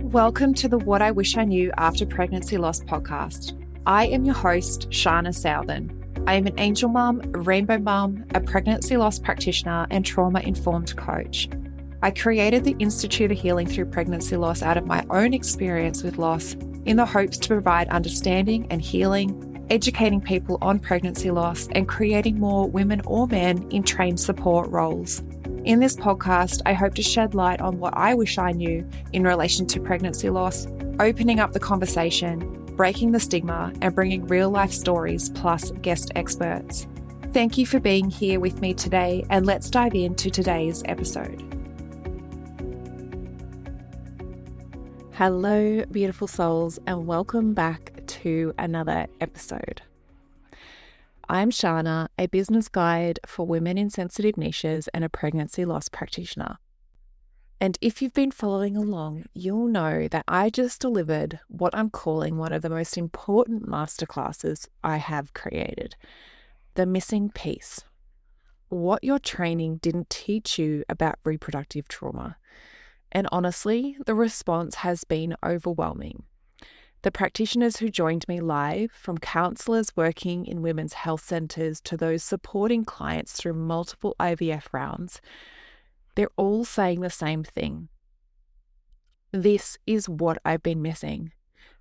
Welcome to the What I Wish I Knew After Pregnancy Loss podcast. I am your host, Sharna Southern. I am an angel mum, a rainbow mum, a pregnancy loss practitioner, and trauma-informed coach. I created the Institute of Healing Through Pregnancy Loss out of my own experience with loss in the hopes to provide understanding and healing, educating people on pregnancy loss, and creating more women or men in trained support roles. In this podcast, I hope to shed light on what I wish I knew in relation to pregnancy loss, opening up the conversation, breaking the stigma, and bringing real-life stories plus guest experts. Thank you for being here with me today, and let's dive into today's episode. Hello, beautiful souls, and welcome back to another episode. I'm Sharna, a business guide for women in sensitive niches and a pregnancy loss practitioner. And if you've been following along, you'll know that I just delivered what I'm calling one of the most important masterclasses I have created, the missing piece. What your training didn't teach you about reproductive trauma. And honestly, the response has been overwhelming. The practitioners who joined me live, from counsellors working in women's health centres to those supporting clients through multiple IVF rounds, they're all saying the same thing. This is what I've been missing.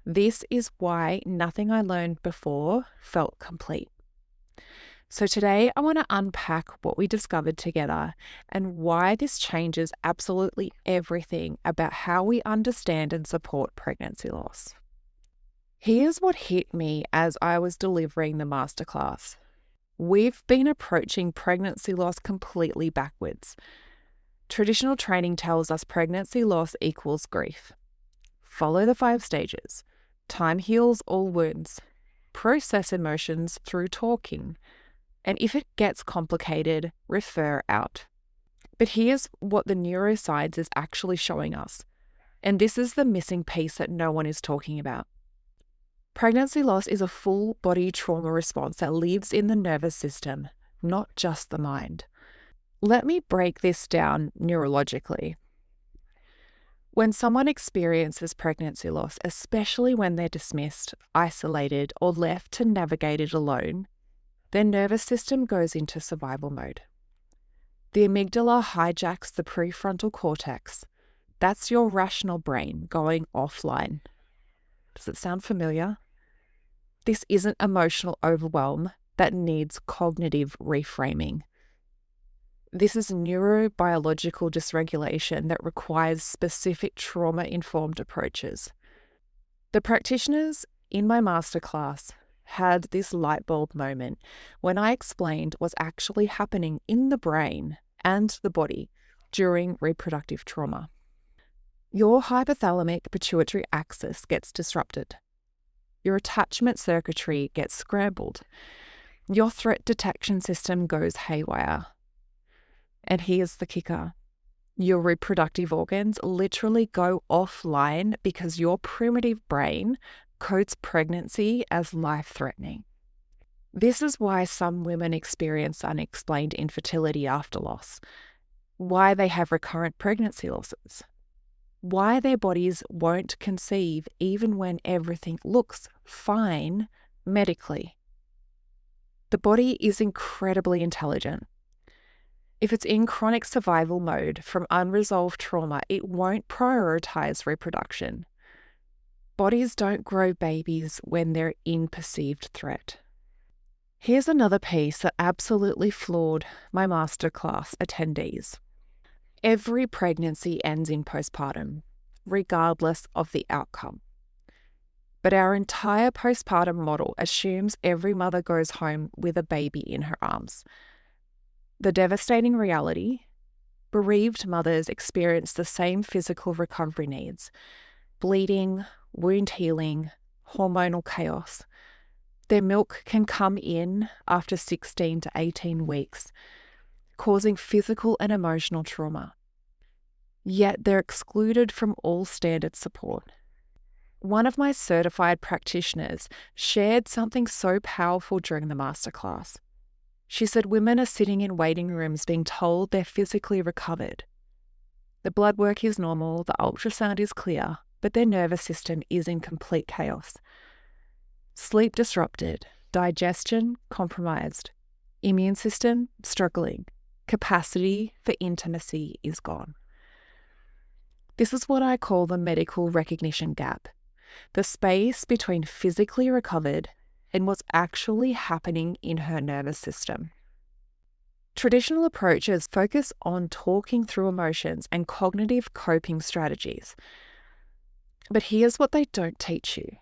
This is why nothing I learned before felt complete. So today I want to unpack what we discovered together and why this changes absolutely everything about how we understand and support pregnancy loss. Here's what hit me as I was delivering the masterclass. We've been approaching pregnancy loss completely backwards. Traditional training tells us pregnancy loss equals grief. Follow the 5 stages. Time heals all wounds. Process emotions through talking. And if it gets complicated, refer out. But here's what the neuroscience is actually showing us. And this is the missing piece that no one is talking about. Pregnancy loss is a full-body trauma response that lives in the nervous system, not just the mind. Let me break this down neurologically. When someone experiences pregnancy loss, especially when they're dismissed, isolated, or left to navigate it alone, their nervous system goes into survival mode. The amygdala hijacks the prefrontal cortex. That's your rational brain going offline. Does it sound familiar? This isn't emotional overwhelm that needs cognitive reframing. This is neurobiological dysregulation that requires specific trauma-informed approaches. The practitioners in my masterclass had this light bulb moment when I explained what's actually happening in the brain and the body during reproductive trauma. Your hypothalamic-pituitary axis gets disrupted. Your attachment circuitry gets scrambled. Your threat detection system goes haywire. And here's the kicker. Your reproductive organs literally go offline because your primitive brain codes pregnancy as life-threatening. This is why some women experience unexplained infertility after loss, why they have recurrent pregnancy losses, why their bodies won't conceive even when everything looks fine medically. The body is incredibly intelligent. If it's in chronic survival mode from unresolved trauma, it won't prioritize reproduction. Bodies don't grow babies when they're in perceived threat. Here's another piece that absolutely floored my masterclass attendees. Every pregnancy ends in postpartum, regardless of the outcome. But our entire postpartum model assumes every mother goes home with a baby in her arms. The devastating reality, bereaved mothers experience the same physical recovery needs: bleeding, wound healing, hormonal chaos. Their milk can come in after 16 to 18 weeks, causing physical and emotional trauma. Yet they're excluded from all standard support. One of my certified practitioners shared something so powerful during the masterclass. She said women are sitting in waiting rooms being told they're physically recovered. The blood work is normal, the ultrasound is clear, but their nervous system is in complete chaos. Sleep disrupted, digestion compromised, immune system struggling, capacity for intimacy is gone. This is what I call the medical recognition gap, the space between physically recovered and what's actually happening in her nervous system. Traditional approaches focus on talking through emotions and cognitive coping strategies. But here's what they don't teach you.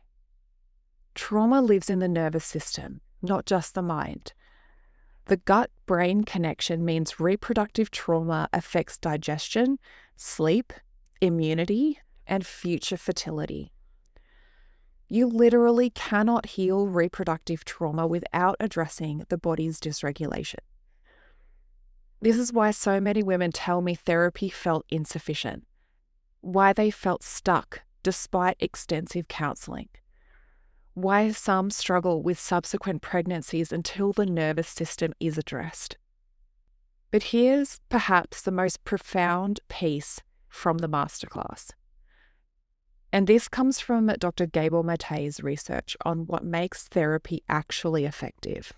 Trauma lives in the nervous system, not just the mind. The gut-brain connection means reproductive trauma affects digestion, sleep, immunity, and future fertility. You literally cannot heal reproductive trauma without addressing the body's dysregulation. This is why so many women tell me therapy felt insufficient, why they felt stuck despite extensive counselling, why some struggle with subsequent pregnancies until the nervous system is addressed. But here's perhaps the most profound piece from the masterclass. And this comes from Dr. Gabor Mate's research on what makes therapy actually effective.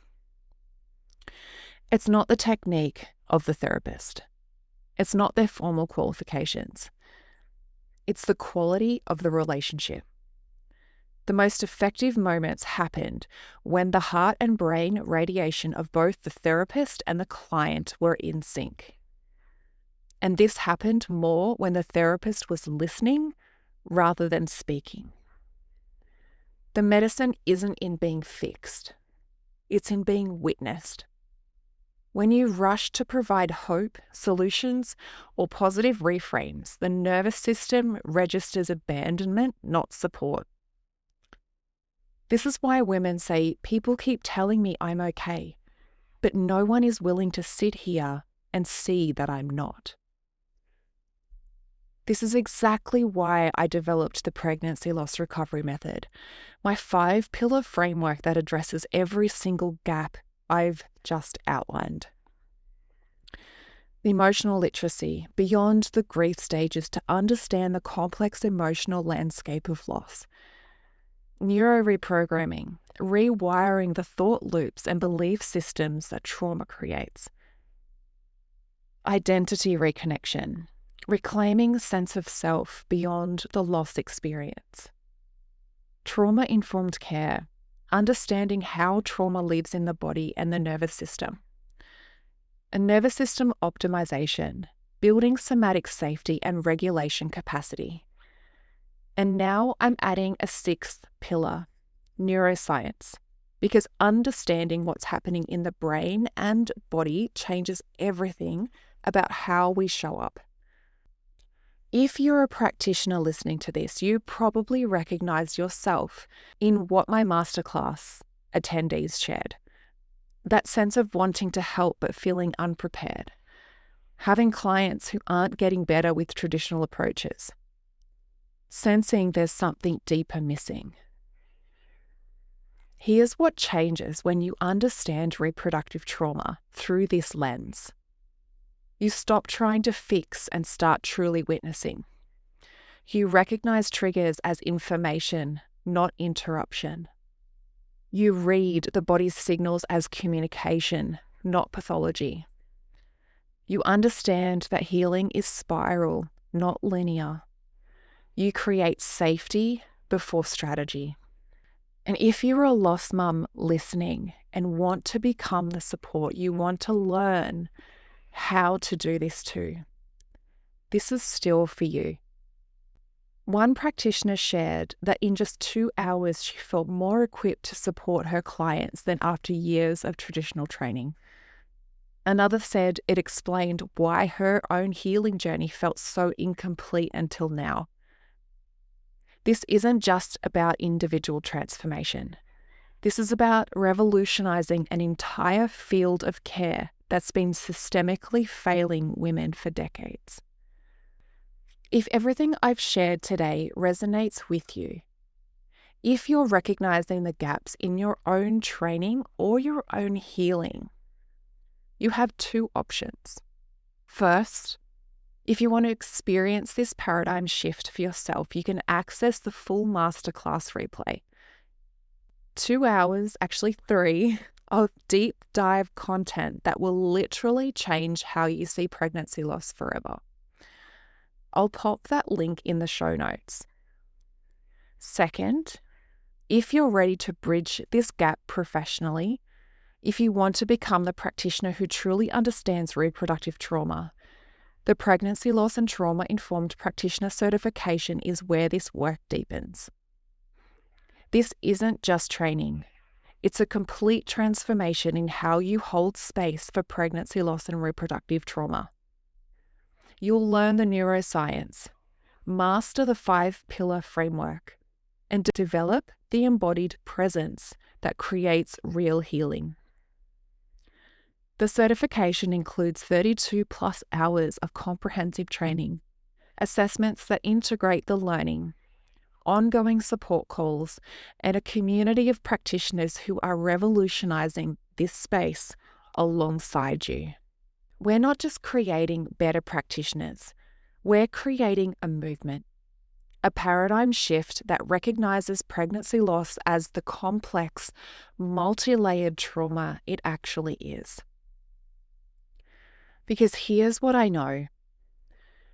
It's not the technique of the therapist. It's not their formal qualifications. It's the quality of the relationship. The most effective moments happened when the heart and brain radiation of both the therapist and the client were in sync. And this happened more when the therapist was listening rather than speaking. The medicine isn't in being fixed. It's in being witnessed. When you rush to provide hope, solutions, or positive reframes, the nervous system registers abandonment, not support. This is why women say, people keep telling me I'm okay, but no one is willing to sit here and see that I'm not. This is exactly why I developed the pregnancy loss recovery method, my 5-pillar framework that addresses every single gap I've just outlined. The emotional literacy beyond the grief stages to understand the complex emotional landscape of loss. Neuroreprogramming, rewiring the thought loops and belief systems that trauma creates. Identity reconnection, reclaiming sense of self beyond the loss experience. Trauma-informed care, understanding how trauma lives in the body and the nervous system. And nervous system optimization, building somatic safety and regulation capacity. And now I'm adding a 6th pillar, neuroscience, because understanding what's happening in the brain and body changes everything about how we show up. If you're a practitioner listening to this, you probably recognize yourself in what my masterclass attendees shared. That sense of wanting to help but feeling unprepared. Having clients who aren't getting better with traditional approaches. Sensing there's something deeper missing. Here's what changes when you understand reproductive trauma through this lens. You stop trying to fix and start truly witnessing. You recognize triggers as information, not interruption. You read the body's signals as communication, not pathology. You understand that healing is spiral, not linear. You create safety before strategy. And if you're a lost mum listening and want to become the support, you want to learn how to do this too, this is still for you. One practitioner shared that in just 2 hours, she felt more equipped to support her clients than after years of traditional training. Another said it explained why her own healing journey felt so incomplete until now. This isn't just about individual transformation. This is about revolutionizing an entire field of care that's been systemically failing women for decades. If everything I've shared today resonates with you, if you're recognizing the gaps in your own training or your own healing, you have 2 options. First, If you want to experience this paradigm shift for yourself, you can access the full masterclass replay. 2 hours, actually 3, of deep dive content that will literally change how you see pregnancy loss forever. I'll pop that link in the show notes. Second, if you're ready to bridge this gap professionally, if you want to become the practitioner who truly understands reproductive trauma, the Pregnancy Loss and Trauma-Informed Practitioner Certification is where this work deepens. This isn't just training. It's a complete transformation in how you hold space for pregnancy loss and reproductive trauma. You'll learn the neuroscience, master the 5-pillar framework, and develop the embodied presence that creates real healing. The certification includes 32 plus hours of comprehensive training, assessments that integrate the learning, ongoing support calls, and a community of practitioners who are revolutionizing this space alongside you. We're not just creating better practitioners, we're creating a movement, a paradigm shift that recognizes pregnancy loss as the complex, multi-layered trauma it actually is. Because here's what I know.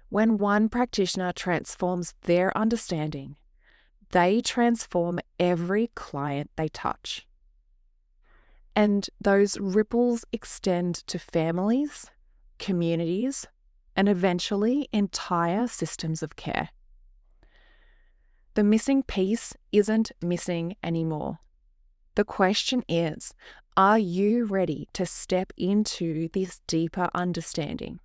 When one practitioner transforms their understanding, they transform every client they touch. And those ripples extend to families, communities, and eventually entire systems of care. The missing piece isn't missing anymore. The question is, are you ready to step into this deeper understanding?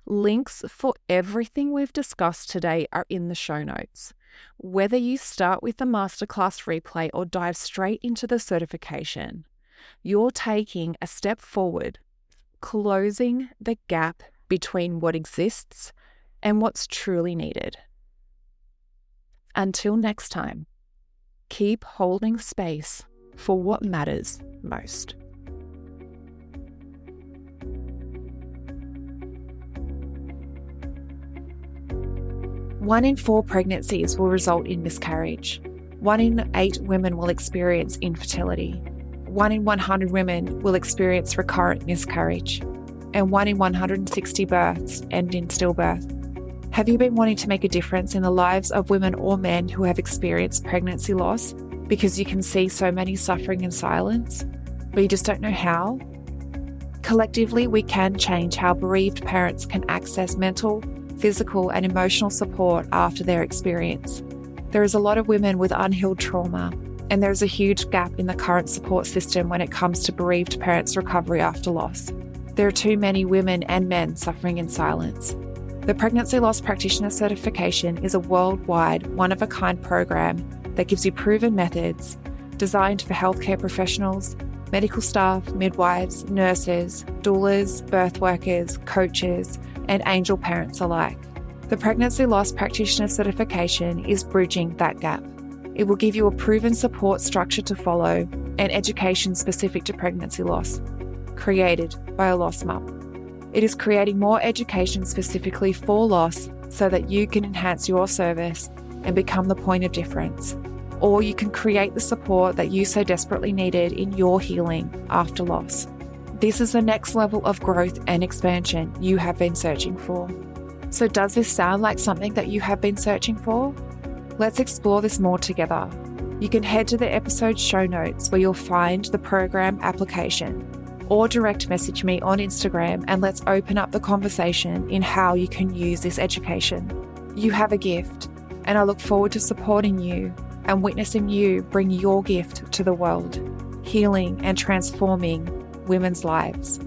Links for everything we've discussed today are in the show notes. Whether you start with the masterclass replay or dive straight into the certification, you're taking a step forward, closing the gap between what exists and what's truly needed. Until next time, keep holding space for what matters most. One in 4 pregnancies will result in miscarriage. 1 in 8 women will experience infertility. 1 in 100 women will experience recurrent miscarriage. And 1 in 160 births end in stillbirth. Have you been wanting to make a difference in the lives of women or men who have experienced pregnancy loss because you can see so many suffering in silence, but you just don't know how? Collectively, we can change how bereaved parents can access mental, physical, and emotional support after their experience. There is a lot of women with unhealed trauma, and there is a huge gap in the current support system when it comes to bereaved parents' recovery after loss. There are too many women and men suffering in silence. The Pregnancy Loss Practitioner Certification is a worldwide, one-of-a-kind program that gives you proven methods designed for healthcare professionals, medical staff, midwives, nurses, doulas, birth workers, coaches, and angel parents alike. The Pregnancy Loss Practitioner Certification is bridging that gap. It will give you a proven support structure to follow and education specific to pregnancy loss, created by a loss mum. It is creating more education specifically for loss so that you can enhance your service and become the point of difference. Or you can create the support that you so desperately needed in your healing after loss. This is the next level of growth and expansion you have been searching for. So does this sound like something that you have been searching for? Let's explore this more together. You can head to the episode show notes where you'll find the program application, or direct message me on Instagram and let's open up the conversation in how you can use this education. You have a gift, and I look forward to supporting you and witnessing you bring your gift to the world, healing and transforming women's lives.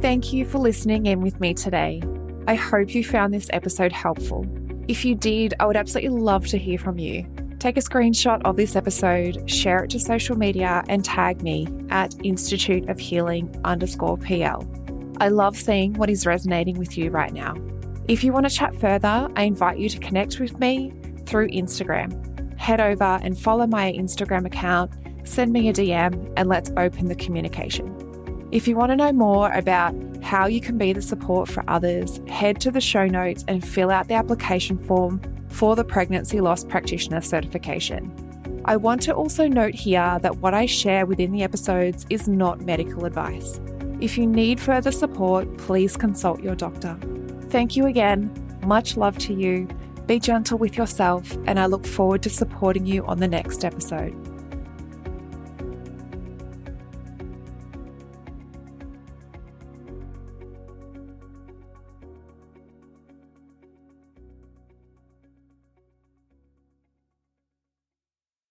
Thank you for listening in with me today. I hope you found this episode helpful. If you did, I would absolutely love to hear from you. Take a screenshot of this episode, share it to social media, and tag me at Institute of Healing_PL. I love seeing what is resonating with you right now. If you want to chat further, I invite you to connect with me through Instagram. Head over and follow my Instagram account, send me a DM, and let's open the communication. If you want to know more about how you can be the support for others, head to the show notes and fill out the application form for the Pregnancy Loss Practitioner certification. I want to also note here that what I share within the episodes is not medical advice. If you need further support, please consult your doctor. Thank you again. Much love to you. Be gentle with yourself, and I look forward to supporting you on the next episode.